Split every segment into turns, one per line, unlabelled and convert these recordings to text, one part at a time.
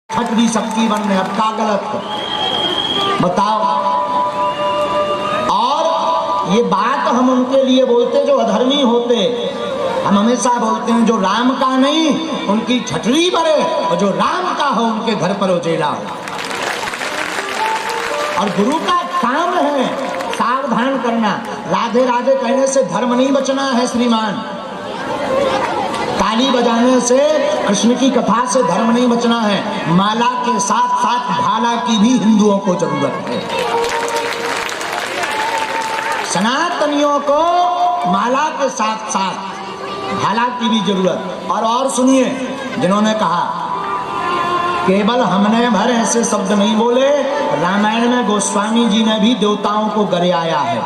छठवी सबकी बनने, अब का गलत बताओ। और ये बात हम उनके लिए बोलते जो अधर्मी होते, हम हमेशा बोलते हैं जो राम का नहीं उनकी छठरी भरे, और जो राम का हो उनके घर पर उजेला हो। और गुरु का काम है सावधान करना। राधे राधे कहने से धर्म नहीं बचना है श्रीमान, ताली बजाने से, कृष्ण की कथा से धर्म नहीं बचना है। माला के साथ साथ भाला की भी हिंदुओं को जरूरत है। सनातनियों को माला के साथ साथ भाला की भी जरूरत। और सुनिए, जिन्होंने कहा केवल हमने भर ऐसे शब्द नहीं बोले, रामायण में गोस्वामी जी ने भी देवताओं को गरियाया है।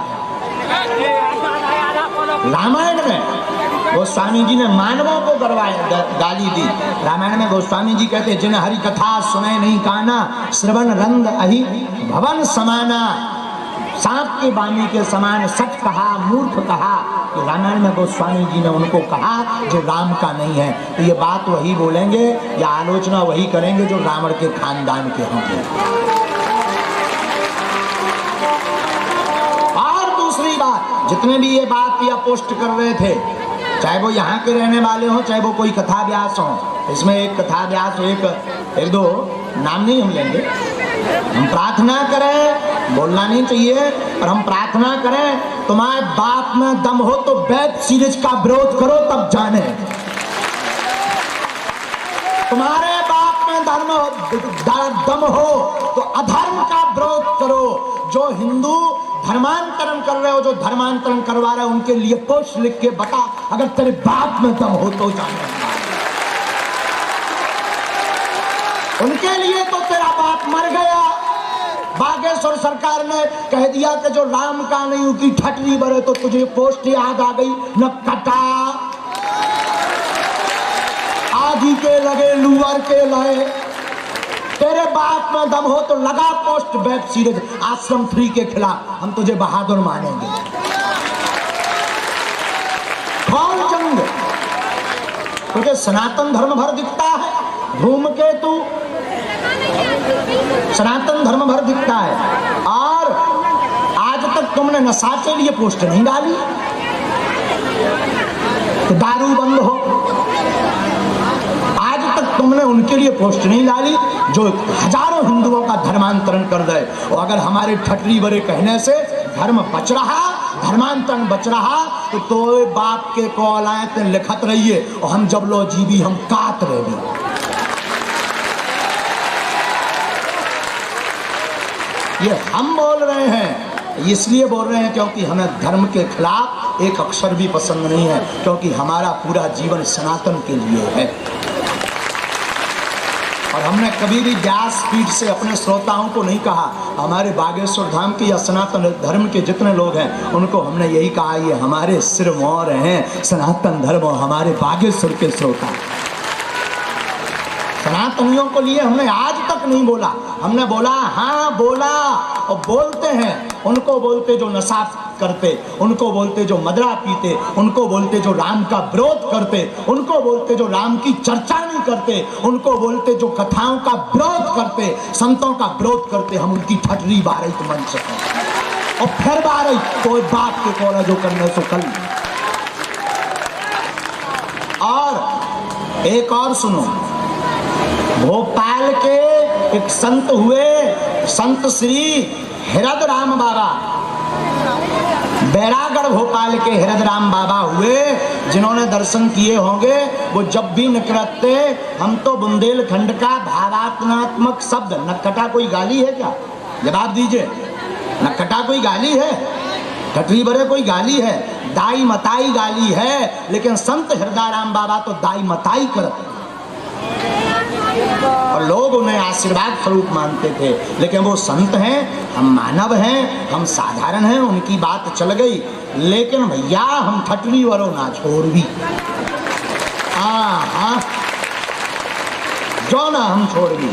रामायण में गोस्वामी जी ने मानवों को गाली दी। रामायण में गोस्वामी जी कहते जिन हरि कथा सुने नहीं काना, श्रवण रंग अहि भवन समाना। सांप के वाणी के समान सच कहा, मूर्ख कहा। तो रामायण में गोस्वामी जी ने उनको कहा जो राम का नहीं है। तो ये बात वही बोलेंगे या आलोचना वही करेंगे जो रावण के खानदान के होंगे। और दूसरी बात, जितने भी ये बात या पोस्ट कर रहे थे, चाहे वो यहाँ के रहने वाले हों, चाहे वो कोई कथा व्यास हो, इसमें एक कथा व्यास एक दो नाम नहीं हम लेंगे। हम प्रार्थना करें, बोलना नहीं चाहिए, और हम प्रार्थना करें तुम्हारे बाप में दम हो तो वेब सीरीज का विरोध करो तब जाने। तुम्हारे बाप में दम हो तो अधर्म का विरोध करो। जो हिंदू धर्मांतरण कर रहे हो, जो धर्मांतरण करवा रहे हो, उनके लिए पोस्ट लिख के बता अगर तेरे बाप में दम हो तो जाने। उनके लिए तो तेरा बाप मर गया। बागेश्वर सरकार ने कह दिया कि जो राम का नहीं उनकी ठटरी भरे, तो तुझे पोस्ट याद आ गई न कटा। आगी के लगे लुअर के लए, तेरे बाप में दम हो तो लगा पोस्ट वेब सीरीज आश्रम 3 के खिलाफ, हम तुझे बहादुर मानेंगे। कौन जंग? तुझे सनातन धर्म भर दिखता है, धूमकेतु सनातन धर्म भर दिखता है। और आज तक तुमने नशा के लिए पोस्ट नहीं डाली तो दारू बंद हो। आज तक तुमने उनके लिए पोस्ट नहीं डाली जो हजारों हिंदुओं का धर्मांतरण कर दे। और अगर हमारे ठटरी बड़े कहने से धर्म बच रहा, धर्मांतरण बच रहा, तो बाप के कौलायत लिखत रहिए, और हम जब लो जीवी हम कात रहे। ये हम बोल रहे हैं, इसलिए बोल रहे हैं क्योंकि हमें धर्म के खिलाफ एक अक्षर भी पसंद नहीं है, क्योंकि हमारा पूरा जीवन सनातन के लिए है। और हमने कभी भी व्यासपीठ से अपने श्रोताओं को नहीं कहा, हमारे बागेश्वर धाम के या सनातन धर्म के जितने लोग हैं उनको हमने यही कहा, ये हमारे सिरमौर हैं, सनातन धर्म हमारे बागेश्वर के श्रोता। सनातनियों को लिए हमने आज तक नहीं बोला। हमने बोला, हाँ बोला, और बोलते हैं। उनको बोलते जो नशा करते, उनको बोलते जो मदरा पीते, उनको बोलते जो राम का विरोध करते, उनको बोलते जो राम की चर्चा नहीं करते, उनको बोलते जो कथाओं का विरोध करते, संतों का विरोध करते। हम उनकी ठटरी बारही तो मन सके और फिर बारही तो बाप के कोला जो करने सो कल। और एक और सुनो, भोपाल के एक संत हुए, संत श्री हृदय राम बाबा, बैरागढ़ भोपाल के हृदय राम बाबा हुए, जिन्होंने दर्शन किए होंगे। वो जब भी निकलते, हम तो बुंदेलखंड का भावात्मक शब्द, नक्कटा कोई गाली है क्या? जवाब दीजिए, नक्कटा कोई गाली है? ठटरी बरे कोई गाली है? दाई मताई गाली है। लेकिन संत हृदय राम बाबा तो दाई मताई करते और लोग उन्हें आशीर्वाद स्वरूप मानते थे। लेकिन वो संत हैं, हम मानव हैं, हम साधारण हैं, उनकी बात चल गई। लेकिन भैया हम ठटरी वरो ना छोड़ भी, हाँ जो ना हम छोड़ भी।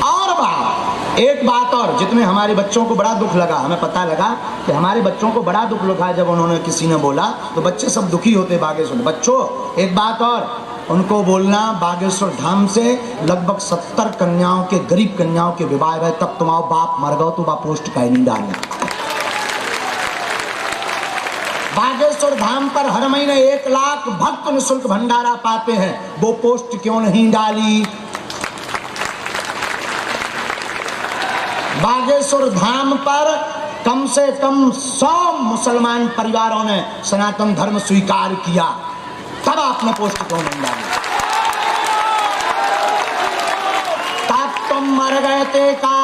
और बात, एक बात और, जितने हमारे बच्चों को बड़ा दुख लगा, हमें पता लगा कि हमारे बच्चों को बड़ा दुख लगा जब उन्होंने किसी ने बोला, तो बच्चे सब दुखी होते बागेश्वर। बच्चों एक बात और, उनको बोलना बागेश्वर धाम से लगभग 70 कन्याओं के, गरीब कन्याओं के विवाह है, तब तुम्हारा बाप मर गओ तो बा पोस्ट का नहीं डालना। बागेश्वर धाम पर हर महीने 1 लाख भक्त निःशुल्क भंडारा पाते हैं, वो पोस्ट क्यों नहीं डाली? बागेश्वर धाम पर कम से कम 100 मुसलमान परिवारों ने सनातन धर्म स्वीकार किया, तब आपने पोस्ट क्यों नहीं डाली? तब तुम मर गए थे का,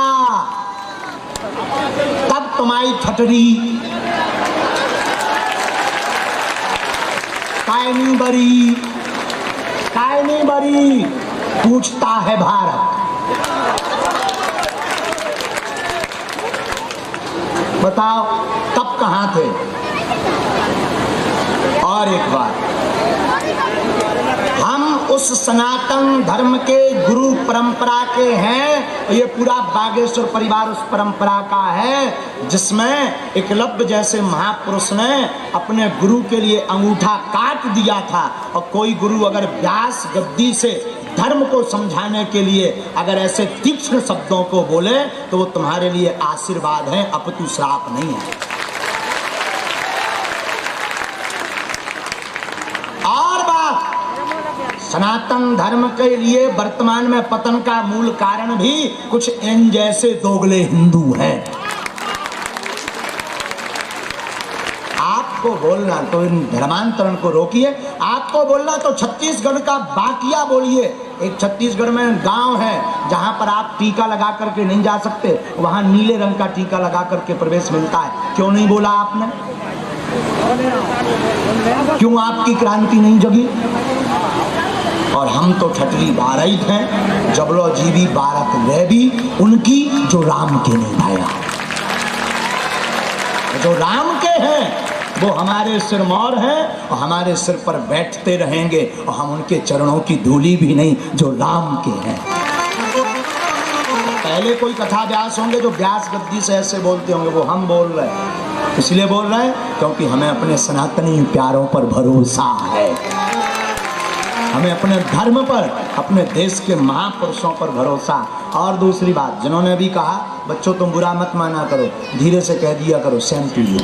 तब तुम्हारी ठटरी काय नहीं बरी, काय नहीं बरी, पूछता है भारत। बताओ तब कहां थे? और एक बात, हम उस सनातन धर्म के गुरु परंपरा के हैं, ये पूरा बागेश्वर परिवार उस परंपरा का है जिसमें एकलव्य जैसे महापुरुष ने अपने गुरु के लिए अंगूठा काट दिया था। और कोई गुरु अगर व्यास गद्दी से धर्म को समझाने के लिए अगर ऐसे तीक्ष्ण शब्दों को बोले तो वो तुम्हारे लिए आशीर्वाद है, अपितु श्राप नहीं है। और बात, सनातन धर्म के लिए वर्तमान में पतन का मूल कारण भी कुछ इन जैसे दोगले हिंदू हैं। आपको बोलना तो इन धर्मांतरण को रोकिए, आपको बोलना तो छत्तीसगढ़ का बाकिया बोलिए। एक छत्तीसगढ़ में गांव है जहां पर आप टीका लगा करके नहीं जा सकते, वहां नीले रंग का टीका लगा करके प्रवेश मिलता है। क्यों नहीं बोला आपने? क्यों आपकी क्रांति नहीं जगी? और हम तो ठटली बारहित हैं, जबलो जीवी भारत वे भी उनकी जो राम के नहीं भाया, जो राम के हैं वो हमारे सिरमौर हैं और हमारे सिर पर बैठते रहेंगे, और हम उनके चरणों की धूली भी नहीं जो राम के हैं। पहले कोई कथा व्यास होंगे जो व्यास गद्दी से ऐसे बोलते होंगे, वो हम बोल रहे हैं। इसलिए बोल रहे हैं क्योंकि हमें अपने सनातनी प्यारों पर भरोसा है, हमें अपने धर्म पर, अपने देश के महापुरुषों पर भरोसा। और दूसरी बात, जिन्होंने भी कहा बच्चों तुम बुरा मत माना करो, धीरे से कह दिया करो सेम टू यू।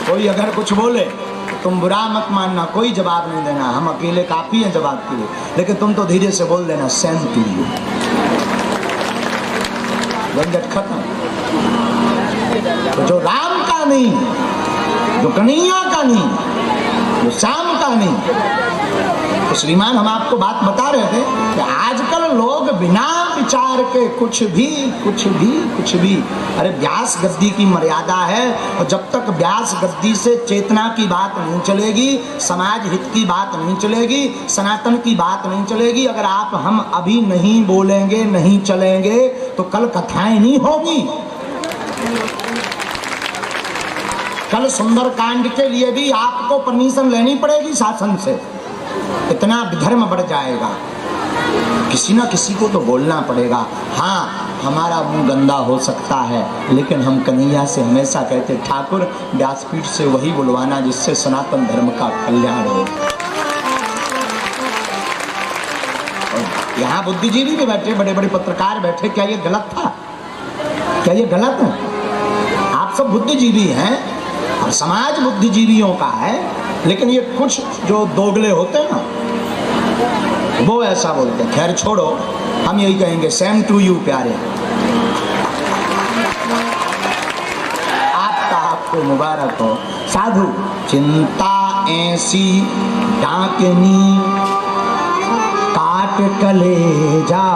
कोई अगर कुछ बोले तो तुम बुरा मत मानना, कोई जवाब नहीं देना, हम अकेले काफी हैं जवाब के लिए, लेकिन तुम तो धीरे से बोल देना सेम टू यू। झंझट खत्म। तो जो राम का नहीं, जो कन्हैया का नहीं, जो श्याम का नहीं, तो श्रीमान हम आपको बात बता रहे थे कि आजकल लोग बिना विचार के कुछ भी, अरे व्यास गद्दी की मर्यादा है, और जब तक व्यास गद्दी से चेतना की बात नहीं चलेगी, समाज हित की बात नहीं चलेगी, सनातन की बात नहीं चलेगी, अगर आप हम अभी नहीं बोलेंगे, नहीं चलेंगे तो कल कथाएं नहीं होगी। कल सुंदरकांड के लिए भी आपको परमिशन लेनी पड़ेगी शासन से, इतना धर्म बढ़ जाएगा। किसी ना किसी को तो बोलना पड़ेगा। हाँ, हमारा मुंह गंदा हो सकता है, लेकिन हम कन्हैया से हमेशा कहते ठाकुर व्यासपीठ से वही बुलवाना जिससे सनातन धर्म का कल्याण हो। यहाँ बुद्धिजीवी भी बैठे, बड़े बड़े पत्रकार बैठे, क्या ये गलत था? क्या ये गलत है? आप सब बुद्धिजीवी हैं और समाज बुद्धिजीवियों का है, लेकिन ये कुछ जो दोगले होते हैं ना, वो ऐसा बोलते हैं। खैर छोड़ो, हम यही कहेंगे सेम टू यू प्यारे, आपको मुबारक हो। साधु चिंता ऐसी डाकनी काट कलेजा